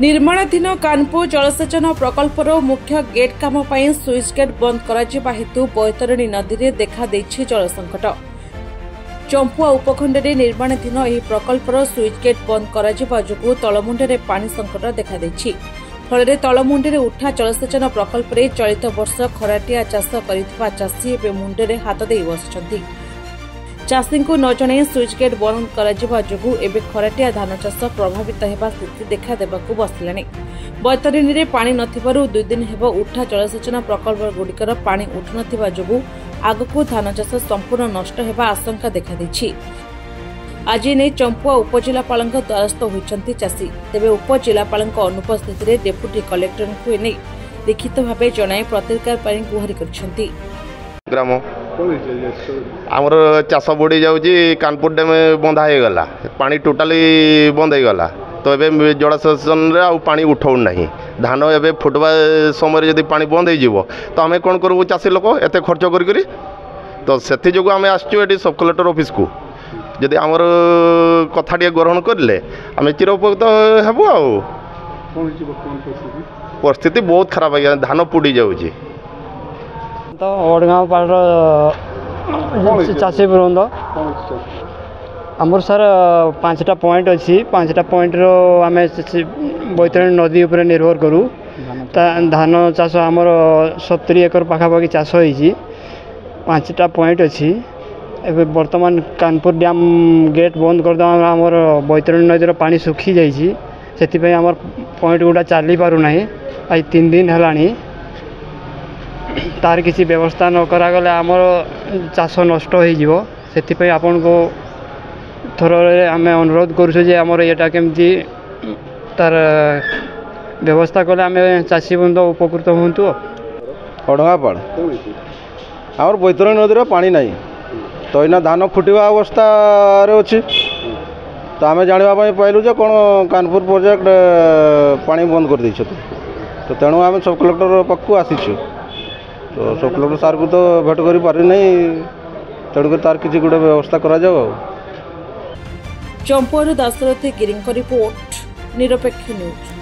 निर्माणाधीन कानपुर जलसेचन प्रकल्पर मुख्य गेट काम स्विच गेट बंद करा हेतु बैतरणी नदी में देखा जल संकट। चंपुआ उपखंड में निर्माणाधीन यह प्रकल्पर स्विच गेट बंद करा जो तलमुंडे पानी संकट देखा फल तलमुंडे उठा जलसेचन प्रकल्प में चलित वर्ष खराटिया चाष कर चाषी एवं मुंडे हाथ दे बस चाषी को न जन स्विच गेट बंद करा एवं खराटिया धान चाष प्रभावित होगा स्थिति देखा देवाक बसला। बैतरणी में पानी नथिबारु 2 दिन हेब उठा जलसेचन प्रकल्प गुड़िकर पानी उठुनथिबा जोगु आगकू धान चाष संपूर्ण नष्ट होगा आशंका देखा देछि। आज नहीं चंपुआ उपजिलापाल द्वारस्थ होती चाषी तेज उपजिलापाल अनुपस्थित डेप्यूटी कलेक्टर को एने लिखित भाव जनाई प्रतिकार गुहारि करछंती। ग्राम आमर चाष बुड़ी जाऊँगी कानपुर डैम बंधा हो गला पानी टोटाली बंद हो गला तो ये जलसेचन पानी उठाऊ ना धान एवं फुटवा समय जब पानी बंद हो तो आम कौन करूँ चाषी लोक एत खर्च करी तो से जो आम आसचु सब कलेक्टर ऑफिस को जदि आमर कथा टे ग्रहण करें आम चिर उपकृत हेबू आ परिस्थिति बहुत खराब है धान पुड़ी जाऊँगी तो ओडगाँव पाड़ चाषी बृंद आमर सर 5टा पॉइंट अच्छी 5टा पॉइंट आम बैतरणी नदी उपर निर्भर करूँ धान चाष आमर 70 एकर पाखापाखि चाष होती 5टा पॉइंट अच्छी एवं बर्तमान कानपुर डैम गेट बंद करदे आमर बैतरणी नदीर पानी सुखी जाइए से आमर पॉइंट गुड़ा चली पारना आज 3 दिन है तार किसी व्यवस्था न करागले आमर चाष नष्ट हो से आपन को थर आम अनुरोध करूँ यहाँ केमती तार व्यवस्था कले आम चाषी बंद उपकृत हूँ। ओडगाँपाड़ आमर बैतरणी नदीर पानी ना तो इना धान फुटवा अवस्था अच्छी तो आम जानापी पाइलु जे कौन कानपुर प्रोजेक्ट पानी बंद कर दी तो तेणु आम सब कलेक्टर पाखु आसीचु तो सब कलेक्टर सार को तो भेट कर पारि नहीं तेणुक तार किसी गोटे व्यवस्था करा जाओ। चंपुआरू दाशरथी गिरी रिपोर्ट निरपेक्ष न्यूज।